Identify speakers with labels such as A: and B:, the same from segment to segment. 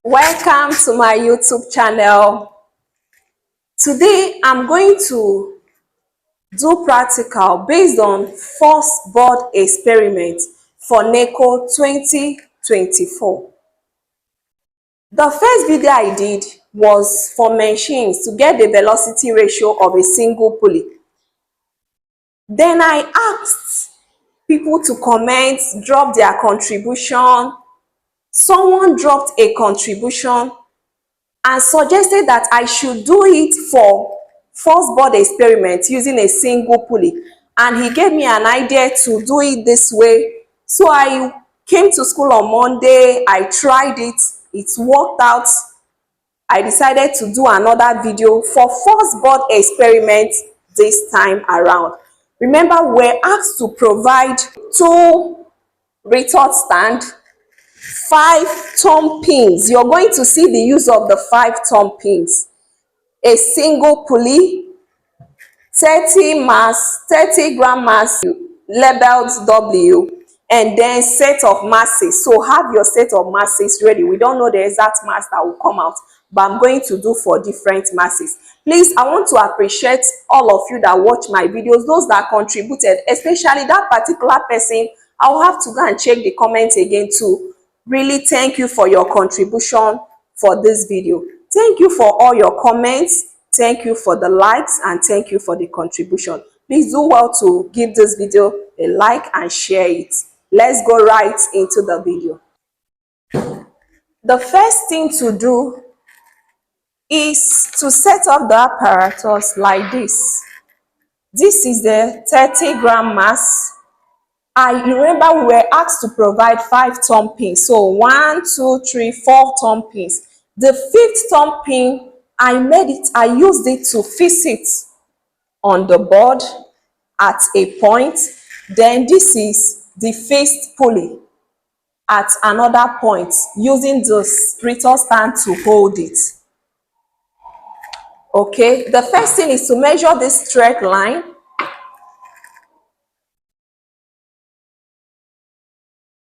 A: Welcome to my YouTube channel. Today I'm going to do practical based on first board experiment for NECO 2024. The first video I did was for machines to get the velocity ratio of a single pulley. Then I asked people to comment, drop their contribution. Someone dropped a contribution and suggested that I should do it for first board experiment using a single pulley, and he gave me an idea to do it this way. So I came to school on Monday, I tried it worked out. I decided to do another video for first board experiment this time around. Remember, we're asked to provide 2 retort stand, 5 thumb pins. You're going to see the use of the 5 thumb pins, a single pulley, 30 gram mass labeled W, and then set of masses. So have your set of masses ready. We don't know the exact mass that will come out, but I'm going to do for different masses. Please, I want to appreciate all of you that watch my videos, those that contributed, especially that particular person. I'll have to go and check the comments again to really thank you for your contribution for this video. Thank you for all your comments. Thank you for the likes and thank you for the contribution. Please do well to give this video a like and share it. Let's go right into the video. The first thing to do is to set up the apparatus like this. This is the 30 gram mass. I remember we were asked to provide 5 thumb pins. So 1, 2, 3, 4 thumb pins. The 5th thumb pin, I used it to fix it on the board at a point. Then this is the fixed pulley at another point, using the retort stand to hold it. Okay, the first thing is to measure this straight line.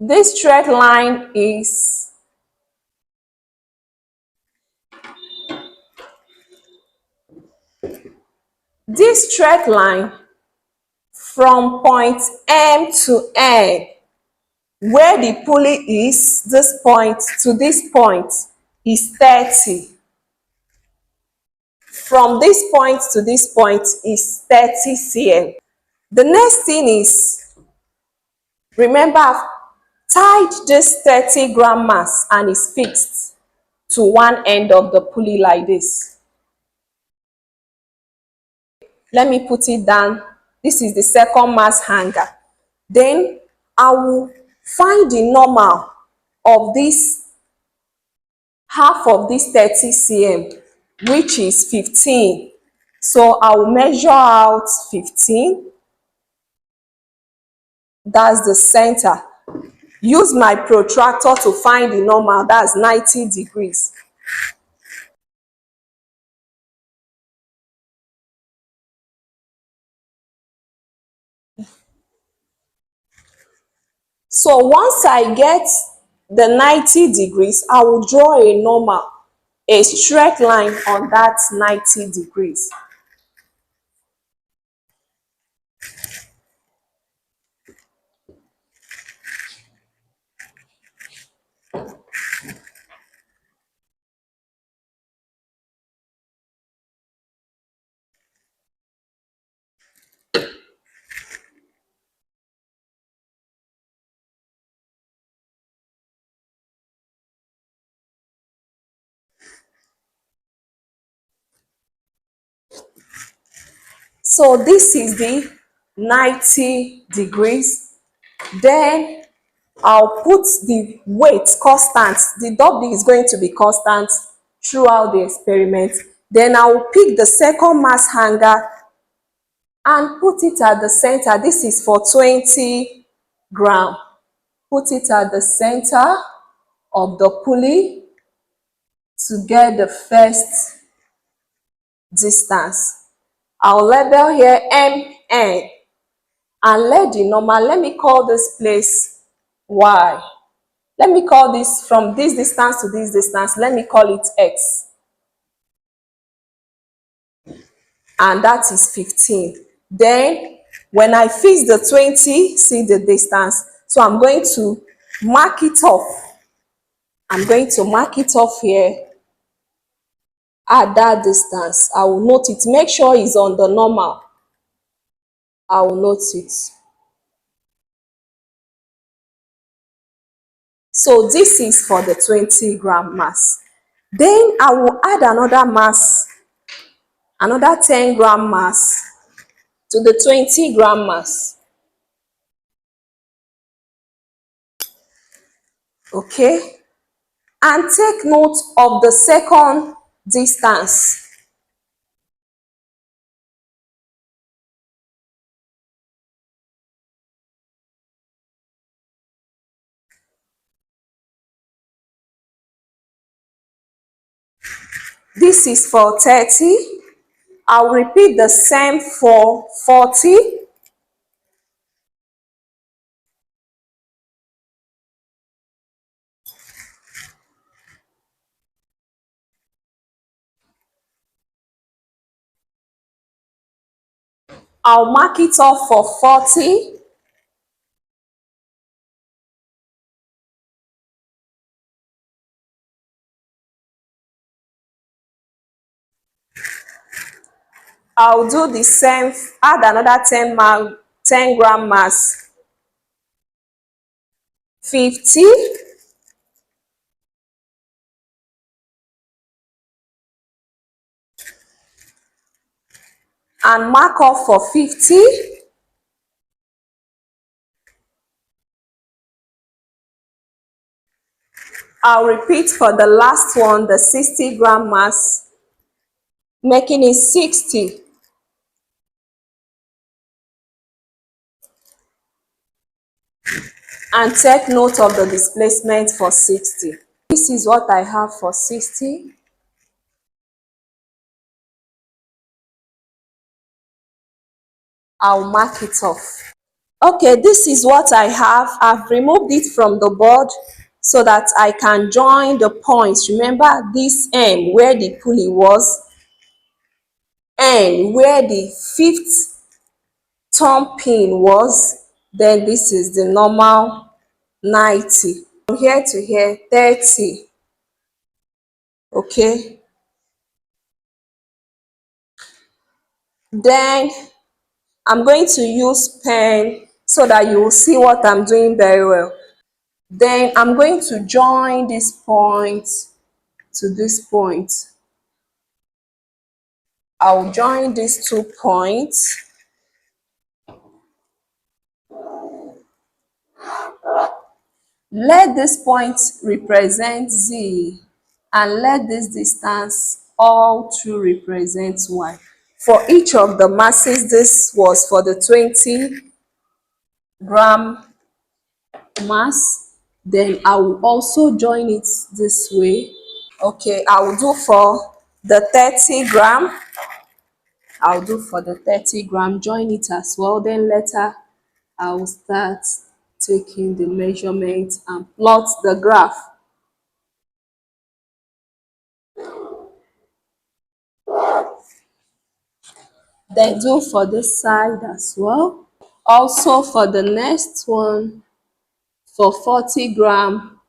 A: This straight line is from point M to N, where the pulley is, this point to this point is 30. From this point to this point is 30 cm. The next thing is, remember, I've tied this 30 gram mass and it's fixed to one end of the pulley like this. Let me put it down. This is the second mass hanger. Then I will find the normal of this half of this 30 cm, which is 15. So I will measure out 15. That's the center. Use my protractor to find the normal. That's 90 degrees. So once I get the 90 degrees, I will draw a normal, a straight line on that 90 degrees. So this is the 90 degrees. Then I'll put the weight constant. The W is going to be constant throughout the experiment. Then I'll pick the second mass hanger and put it at the center. This is for 20 gram. Put it at the center of the pulley to get the first distance. I'll label here MN and let the normal, let me call this place Y. Let me call this from this distance to this distance. Let me call it x. And that is 15. Then when I fix the 20, see the distance. So I'm going to mark it off. I'm going to mark it off here at that distance. I will note it. Make sure it's on the normal. I will note it. So this is for the 20-gram mass. Then I will add another mass, another 10-gram mass to the 20-gram mass. Okay? And take note of the second distance. This is for 30. I'll repeat the same for 40. I'll mark it off for 40. I'll do the same, add another 10-gram mass, 50. And mark off for 50. I'll repeat for the last one, the 60-gram mass, making it 60. And take note of the displacement for 60. This is what I have for 60. I'll mark it off. Okay, this is what I have. I've removed it from the board so that I can join the points. Remember this M where the pulley was, N where the fifth thumb pin was, then this is the normal 90. From here to here, 30. Okay. Then I'm going to use pen so that you will see what I'm doing very well. Then I'm going to join this point to this point. I'll join these 2 points. Let this point represent Z and let this distance all two represent Y. For each of the masses, this was for the 20-gram mass. Then I will also join it this way. Okay, I will do for the 30-gram. I'll do for the 30-gram, join it as well. Then later, I will start taking the measurement and plot the graph. Then do for this side as well. Also for the next one, for 40-gram,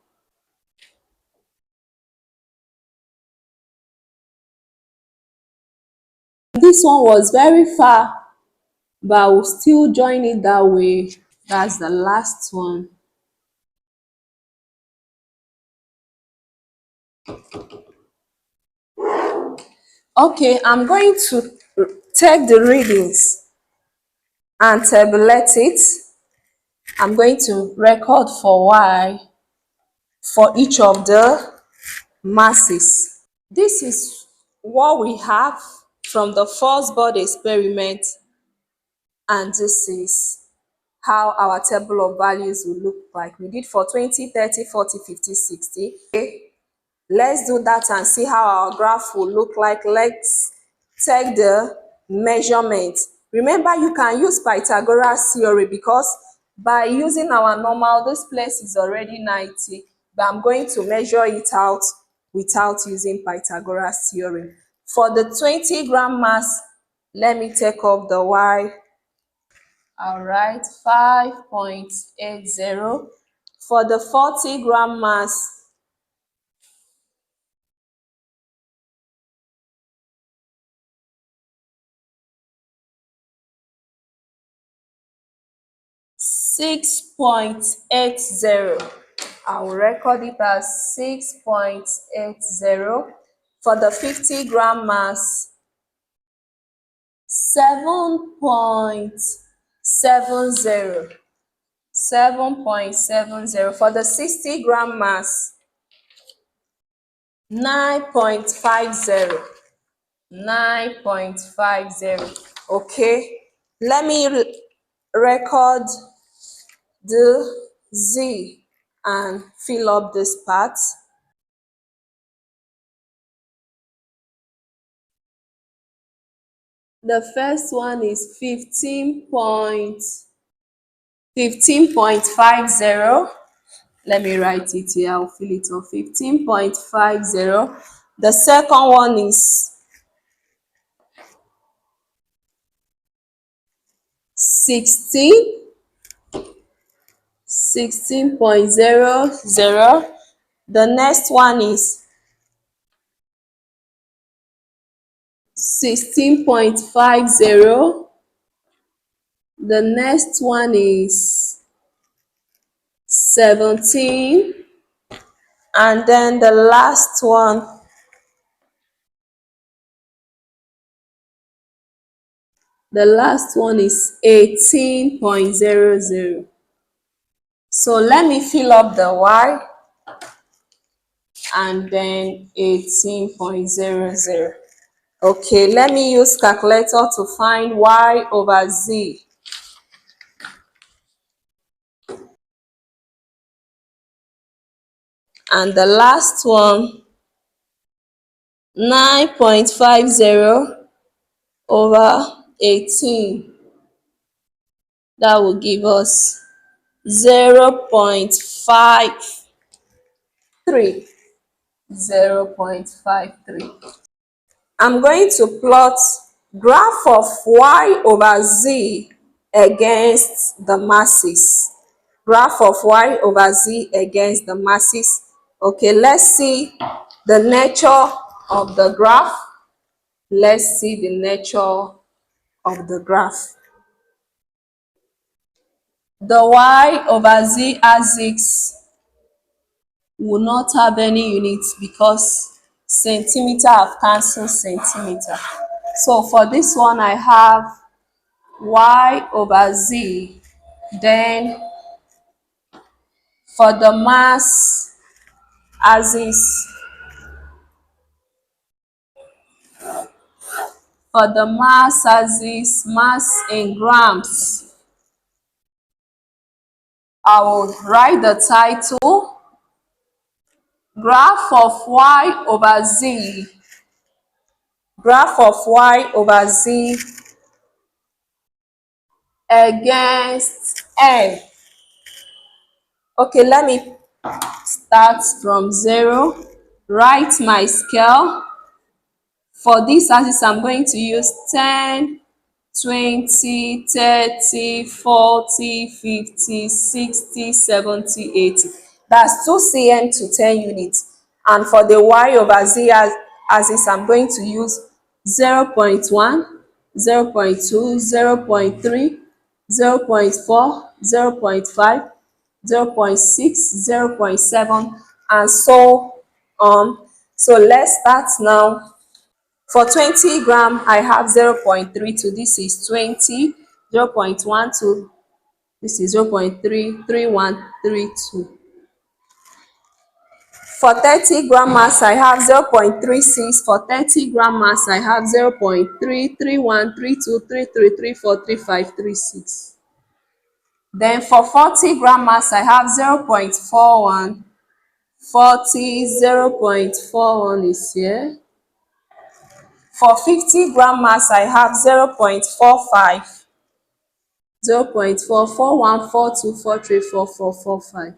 A: this one was very far, but I will still join it that way. That's the last one. Okay, I'm going to take the readings and tabulate it. I'm going to record for Y for each of the masses. This is what we have from the first board experiment, and this is how our table of values will look like. We did for 20, 30, 40, 50, 60. Okay. Let's do that and see how our graph will look like. Let's take the measurement. Remember, you can use Pythagoras theory because by using our normal, this place is already 90. but I'm going to measure it out without using Pythagoras theorem. For the 20-gram mass, let me take off the y. All right, 5.80. For the 40-gram mass, 6.80. I will record it as 6.80. For the 50-gram mass, 7.70. 7.70. For the 60-gram mass, 9.50. 9.50. Okay, let me record the Z and fill up this part. The first one is 15.50. Let me write it here. I'll fill it up. 15.50. The second one is 16.00. The next one is 16.50. The next one is 17. And then the last one is 18.00. So let me fill up the y and then 18.00. Okay, let me use calculator to find y over z. And the last one, 9.50 over 18. That will give us 0.53. 0.53. I'm going to plot graph of y over z against the masses. Graph of y over z against the masses. Okay, let's see the nature of the graph. Let's see the nature of the graph. The y over z axis will not have any units because centimeter have cancelled centimeter. So for this one, I have y over z. Then for the mass axis, mass in grams, I will write the title, graph of y over z, graph of y over z against n. Okay, let me start from 0. Write my scale. For this axis, I'm going to use 10, 20, 30, 40, 50, 60, 70, 80. That's 2 cm to 10 units. And for the y over z axis, I'm going to use 0.1, 0.2, 0.3, 0.4, 0.5, 0.6, 0.7, and so on. So let's start now. For 20 gram, I have 0.32. This is 20, 0.12. This is 0.33132. For 30 gram mass, I have 0.36. For 30 gram mass, I have 0.3313233343536. Then for 40 gram mass, I have 0.41. 0.41 is here. For 50 gram mass, I have 0.45, 0.44142434445.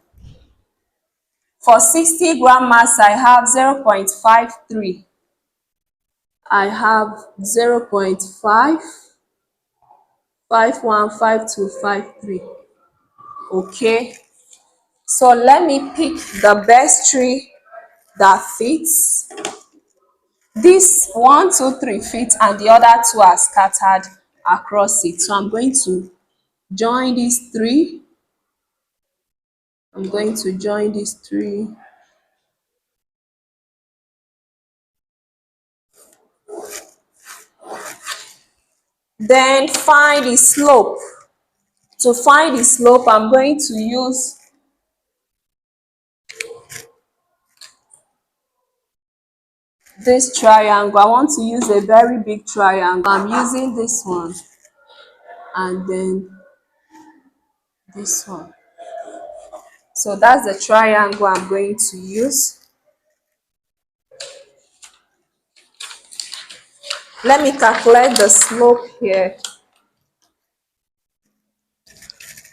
A: For 60-gram mass, I have 0.53. I have 0.5, 51, 52, 53. Okay. So let me pick the best tree that fits. This 1, 2, 3 fit and the other two are scattered across it. So I'm going to join these three. I'm going to join these three. Then find the slope. To find the slope, I'm going to use this triangle. I want to use a very big triangle. I'm using this one and then this one. So that's the triangle I'm going to use. Let me calculate the slope here.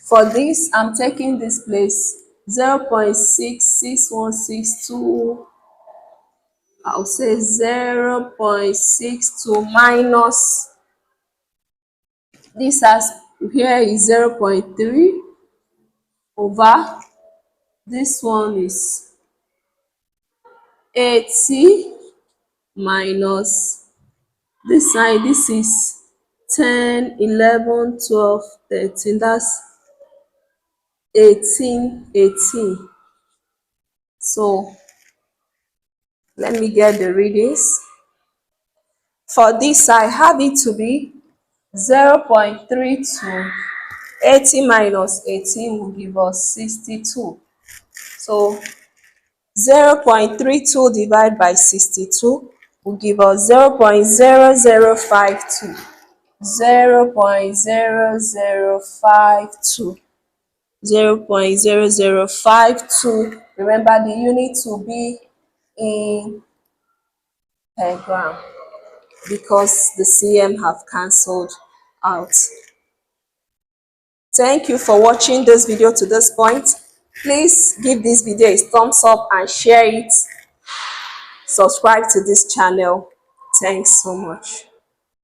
A: For this, I'm taking this place 0.66162. I'll say 0.62 minus this as here is 0.3 over this one is 80 minus this side, this is 10, 11, 12, 13, that's 18, 18. So let me get the readings. For this, I have it to be 0.32. 80 minus 18 will give us 62. So 0.32 divided by 62 will give us 0.0052. 0.0052. 0.0052. Remember the unit will be in per gram because the cm have cancelled out. Thank you for watching this video to this point. Please give this video a thumbs up and share it. Subscribe to this channel. Thanks so much.